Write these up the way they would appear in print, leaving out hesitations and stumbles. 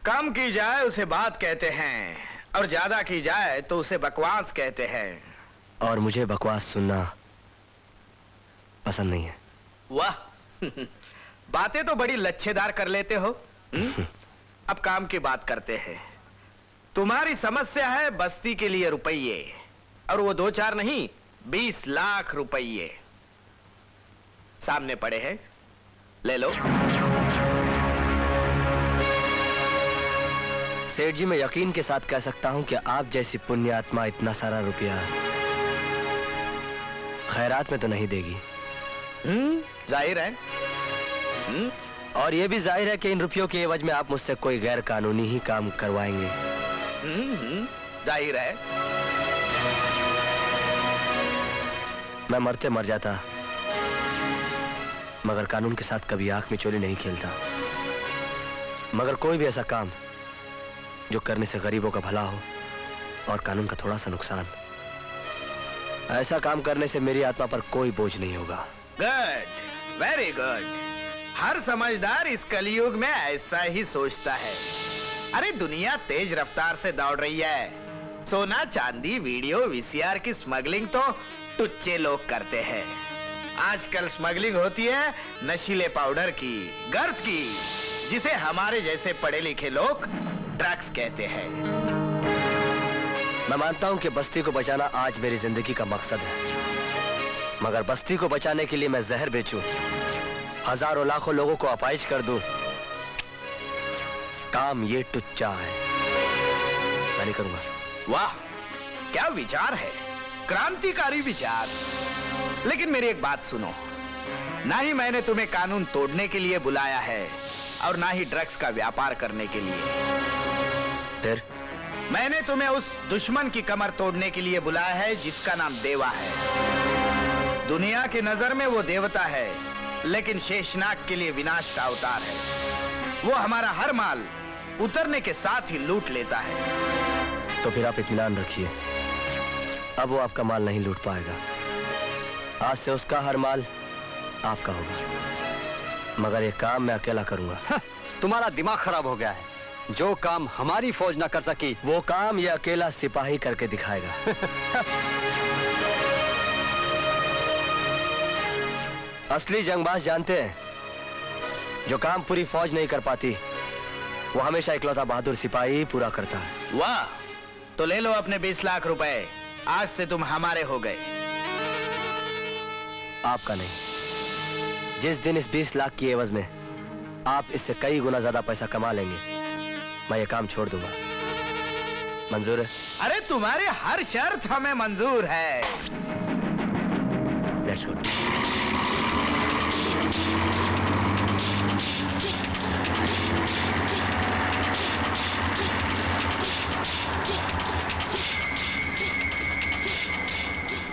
कम की जाए उसे बात कहते हैं, और ज्यादा की जाए तो उसे बकवास कहते हैं। और मुझे बकवास सुनना पसंद नहीं है। वाह बातें तो बड़ी लच्छेदार कर लेते हो। अब काम की बात करते हैं। तुम्हारी समस्या है बस्ती के लिए रुपये, और वो 2-4 नहीं 20 लाख रुपये सामने पड़े हैं, ले लो। सेठ जी, मैं यकीन के साथ कह सकता हूं कि आप जैसी पुण्य आत्मा इतना सारा रुपया खैरात में तो नहीं देगी। जाहिर है। और ये भी जाहिर है कि इन रुपयों के एवज में आप मुझसे कोई गैर कानूनी ही काम करवाएंगे। जाहिर है। मैं मरते मर जाता, मगर कानून के साथ कभी आंख में चोली नहीं खेलता। मगर कोई भी ऐसा काम जो करने से गरीबों का भला हो और कानून का थोड़ा सा नुकसान, ऐसा काम करने से मेरी आत्मा पर कोई बोझ नहीं होगा। Good, very good. हर समझदार इस कलयुग में ऐसा ही सोचता है। अरे दुनिया तेज रफ्तार से दौड़ रही है। सोना चांदी वीडियो वीसीआर की स्मगलिंग तो टुच्चे लोग करते हैं। आजकल स्मगलिंग होती है नशीले पाउडर की, गर्द की, जिसे हमारे जैसे पढ़े लिखे लोग ड्रग्स कहते हैं। मैं मानता हूं कि बस्ती को बचाना आज मेरी जिंदगी का मकसद है, मगर बस्ती को बचाने के लिए मैं जहर बेचूं, हजारों लाखों लोगों को अपाहिज कर दूं, काम ये टुच्चा है। मैं नहीं करूंगा। वाह क्या विचार है, क्रांतिकारी विचार। लेकिन मेरी एक बात सुनो, ना ही मैंने तुम्हें कानून तोड़ने के लिए बुलाया है और ना ही ड्रग्स का व्यापार करने के लिए। फिर मैंने तुम्हें उस दुश्मन की कमर तोड़ने के लिए बुलाया है जिसका नाम देवा है। दुनिया की नजर में वो देवता है, लेकिन शेषनाग के लिए विनाश का अवतार है। वो हमारा हर माल उतरने के साथ ही लूट लेता है। तो फिर आप इत्मीनान रखिए, अब वो आपका माल नहीं लूट पाएगा। आज से उसका हर माल आपका होगा, मगर ये काम मैं अकेला करूंगा। तुम्हारा दिमाग खराब हो गया है। जो काम हमारी फौज ना कर सकी, वो काम ये अकेला सिपाही करके दिखाएगा। असली जंगबाज जानते हैं, जो काम पूरी फौज नहीं कर पाती, वो हमेशा इकलौता बहादुर सिपाही पूरा करता है। वाह, तो ले लो अपने 20 लाख रुपए। आज से तुम हमारे हो गए। आपका नहीं। जिस दिन इस 20 लाख की एवज में आप इससे कई गुना ज्यादा पैसा कमा लेंगे, मैं ये काम छोड़ दूंगा। मंजूर है? अरे तुम्हारी हर शर्त हमें मंजूर है। That's good.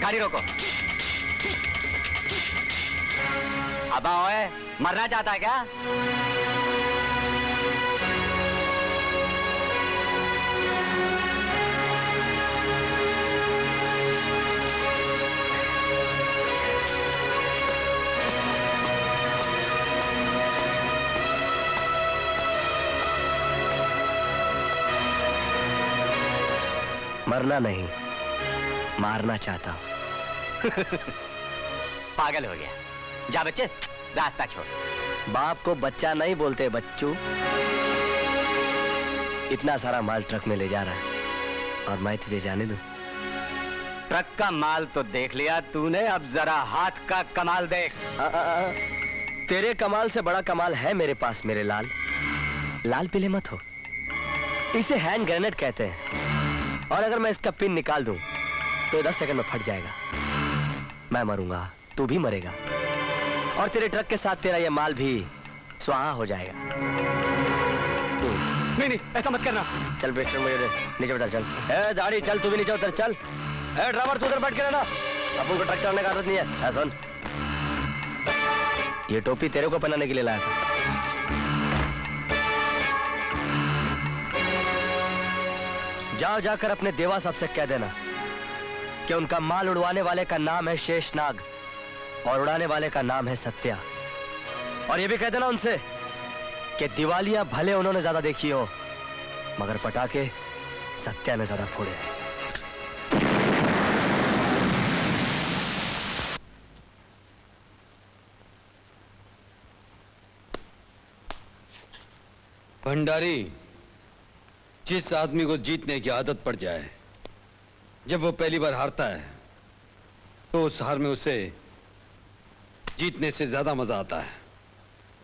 गाड़ी रोको। अबा ओए, मरना चाहता है क्या? मरना नहीं, मारना चाहता हूं। पागल हो गया। जा बच्चे, रास्ता छोड़। बाप को बच्चा नहीं बोलते बच्चू। इतना सारा माल ट्रक में ले जा रहा है और मैं तुझे जाने दूं? ट्रक का माल तो देख लिया तूने, अब जरा हाथ का कमाल देख। तेरे कमाल से बड़ा कमाल है मेरे पास मेरे लाल। लाल पीले मत हो, इसे हैंड ग्रेनेड कहते हैं, और अगर मैं इसका पिन निकाल दूं तो 10 सेकंड में फट जाएगा। मैं मरूंगा, तू भी मरेगा, और तेरे ट्रक के साथ तेरा ये माल भी स्वाहा हो जाएगा। नहीं नहीं, ऐसा मत करना। चल बेटा, मुझे नीचे उतर। चल ए दाढ़ी, चल तू भी नीचे उतर। चल ए ड्राइवर, तू उधर बैठ के रहना, अपन को ट्रक चलाने का आदत नहीं है। सुन, ये टोपी तेरे को पहनाने के लिए लाया था। जाओ जाकर अपने देवा साहब से कह देना कि उनका माल उड़वाने वाले का नाम है शेषनाग और उड़ाने वाले का नाम है सत्या। और ये भी कह देना उनसे कि दिवालियां भले उन्होंने ज्यादा देखी हो, मगर पटाखे सत्या ने ज्यादा फोड़े हैं। भंडारी, जिस आदमी को जीतने की आदत पड़ जाए, जब वो पहली बार हारता है तो उस हार में उसे जीतने से ज्यादा मजा आता है।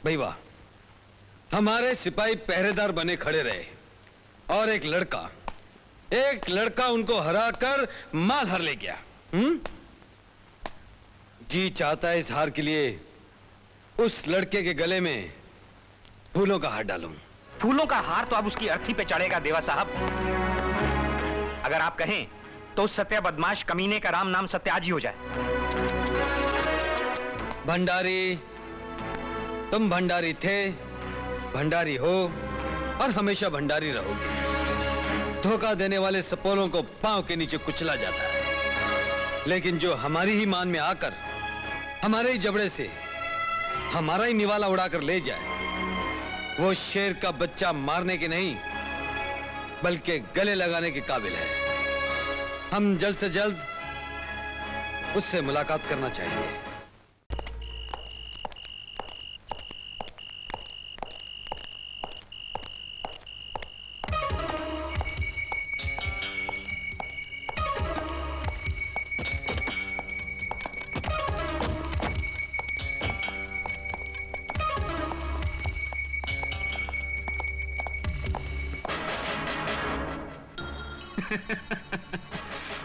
भाई वाह, हमारे सिपाही पहरेदार बने खड़े रहे और एक लड़का उनको हराकर माल हार ले गया। जी चाहता है इस हार के लिए उस लड़के के गले में फूलों का हार डालूं। फूलों का हार तो अब उसकी अर्थी पे चढ़ेगा देवा साहब। अगर आप कहें तो उस सत्या बदमाश कमीने का राम नाम सत्य आज ही हो जाए। भंडारी, तुम भंडारी थे, भंडारी हो और हमेशा भंडारी रहोगे। धोखा देने वाले सपोलों को पांव के नीचे कुचला जाता है, लेकिन जो हमारी ही मान में आकर हमारे ही जबड़े से हमारा ही निवाला उड़ाकर ले जाए, वो शेर का बच्चा मारने के नहीं बल्कि गले लगाने के काबिल है। हम जल्द से जल्द उससे मुलाकात करना चाहिए।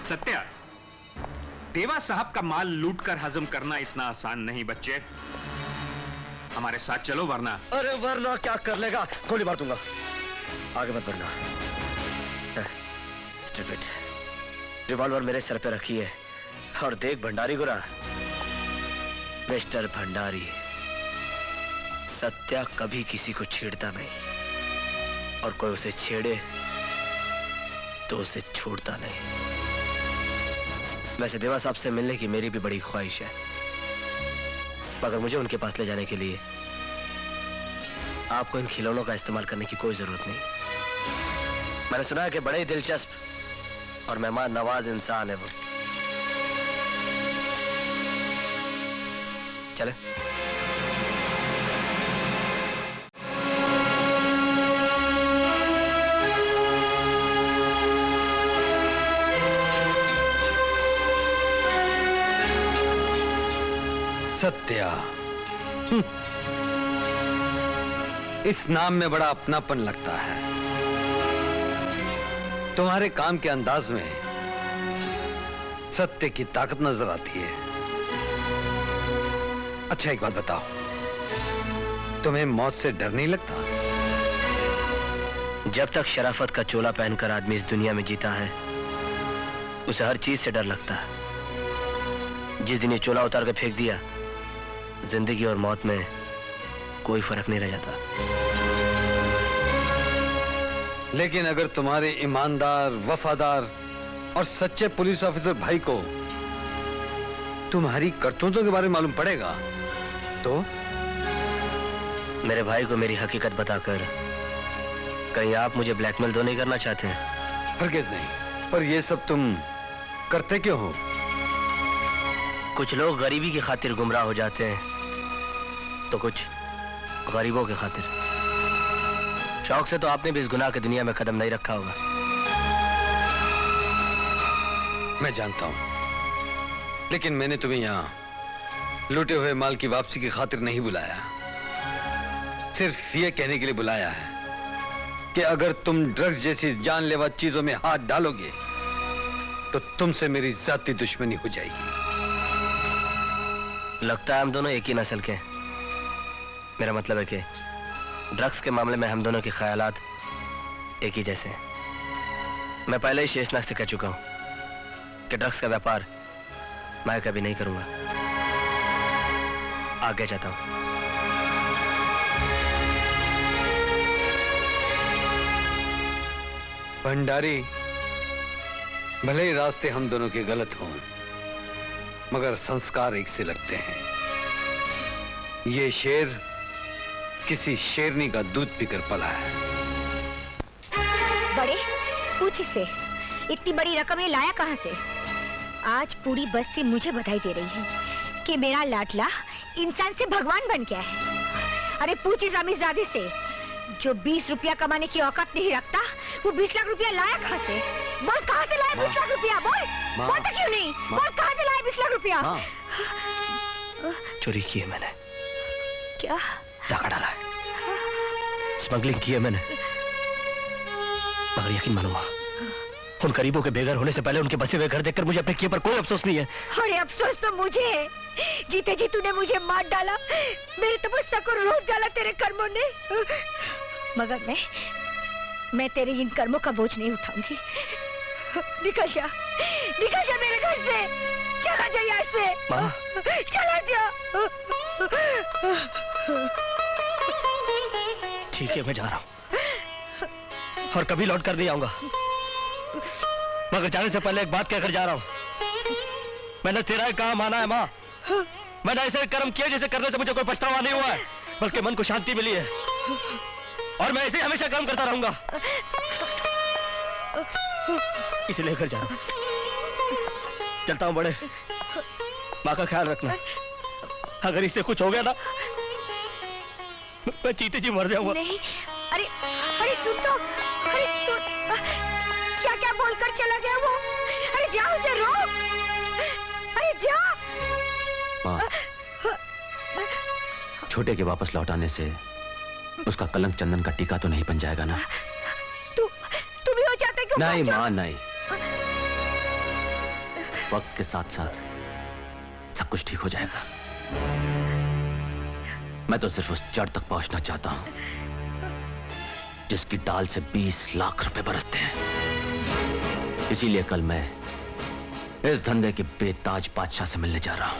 सत्या, देवा साहब का माल लूटकर हजम करना इतना आसान नहीं बच्चे। हमारे साथ चलो वरना। अरे वरना क्या कर लेगा? गोली मार दूंगा। आगे मत बढ़ना। स्टूपिड। रिवॉल्वर मेरे सर पे रखी है और देख भंडारी गुरा, मिस्टर भंडारी, सत्या कभी किसी को छेड़ता नहीं और कोई उसे छेड़े तो उसे छोड़ता नहीं। वैसे देवा साहब से मिलने की मेरी भी बड़ी ख्वाहिश है, मगर मुझे उनके पास ले जाने के लिए आपको इन खिलौनों का इस्तेमाल करने की कोई जरूरत नहीं। मैंने सुना है कि बड़े ही दिलचस्प और मेहमान नवाज इंसान है वो। चले। सत्या, इस नाम में बड़ा अपनापन लगता है। तुम्हारे काम के अंदाज में सत्य की ताकत नजर आती है। अच्छा एक बात बताओ, तुम्हें मौत से डर नहीं लगता? जब तक शराफत का चोला पहनकर आदमी इस दुनिया में जीता है, उसे हर चीज से डर लगता है। जिस दिन ये चोला उतार कर फेंक दिया, जिंदगी और मौत में कोई फर्क नहीं रह जाता। लेकिन अगर तुम्हारे ईमानदार, वफादार और सच्चे पुलिस ऑफिसर भाई को तुम्हारी करतूतों के बारे में मालूम पड़ेगा तो? मेरे भाई को मेरी हकीकत बताकर कहीं आप मुझे ब्लैकमेल तो नहीं करना चाहते हैं? हरगिज़ नहीं, पर ये सब तुम करते क्यों हो? कुछ लोग गरीबी की खातिर गुमराह हो जाते हैं, तो कुछ गरीबों की खातिर। शौक से तो आपने भी इस गुनाह की दुनिया में कदम नहीं रखा होगा। मैं जानता हूं, लेकिन मैंने तुम्हें यहां लूटे हुए माल की वापसी की खातिर नहीं बुलाया। सिर्फ ये कहने के लिए बुलाया है कि अगर तुम ड्रग्स जैसी जानलेवा चीजों में हाथ डालोगे तो तुमसे मेरी जाती दुश्मनी हो जाएगी। लगता है हम दोनों एक ही नस्ल के हैं। मेरा मतलब है कि ड्रग्स के मामले में हम दोनों के ख्यालात एक ही जैसे हैं। मैं पहले ही शेषनाग से कह चुका हूं कि ड्रग्स का व्यापार मैं कभी नहीं करूंगा। आगे जाता हूं। भंडारी, भले ही रास्ते हम दोनों के गलत हों, मगर संस्कार एक से लगते हैं। ये शेर किसी शेरनी का दूध पीकर पला है। पूछ इससे, इतनी बड़ी रकम ये लाया कहाँ से? आज पूरी बस्ती मुझे बधाई दे रही है कि मेरा लाडला इंसान से भगवान बन गया है। अरे पूछ इस अमीरजादे से, जो 20 रुपया कमाने की औकात नहीं रखता, वो 20 लाख रुपया लाया कहाँ से? बोल कहाँ से लाया 20 लाख रुपया? बोल बोल तो क्यों नहीं? बोल कहाँ से लाया 20 लाख रुपया? चोरी की है मैंने। क्या? डाका डाला है, स्मगलिंग की है मैंने। मगर यकीन मानो माँ, उन गरीबों के बेघर होने से पहले उनके बसे हुए घर देखकर मुझे अपने किए पर कोई अफसोस नहीं है। अरे अफसोस तो मुझे है, जीते जी तूने मुझे मार डाला, मेरे तपस्या को रोक डाला तेरे कर्मों ने। मगर मैं तेरे इन कर्मों का बोझ नहीं उठाऊंगी। निकल जा मेरे घर से, चला जा यहाँ से। माँ, चला जा। ठीक है, मैं जा रहा हूँ और कभी लौट कर नहीं आऊंगा। मगर जाने से पहले एक बात कहकर जा रहा हूँ, मैंने तेरा ही काम माना है माँ। मैंने ऐसे कर्म किए जिसे करने से मुझे कोई पछतावा नहीं हुआ है, बल्कि मन को शांति मिली है। और मैं ऐसे ही हमेशा काम करता रहूंगा। इसे लेकर जा रहा हूँ, चलता हूँ। बड़े माँ का ख्याल रखना, अगर इससे कुछ हो गया ना, मैं चीते जी मर जाऊंगा। नहीं, अरे सुन तो, अरे सुन, क्या क्या बोलकर चला गया वो? अरे जाओ उसे रोक, अरे जा। माँ, छोटे के वापस लौट आने से उसका कलंक चंदन का टीका तो नहीं बन जाएगा ना? तू भी हो जाता है क्यों? नहीं माँ, नहीं। वक्त के साथ साथ सब कुछ ठीक हो जाएगा। मैं तो सिर्फ उस जड़ तक पहुंचना चाहता हूं जिसकी डाल से 20 लाख रुपए बरसते हैं। इसीलिए कल मैं इस धंधे के बेताज बादशाह से मिलने जा रहा हूं।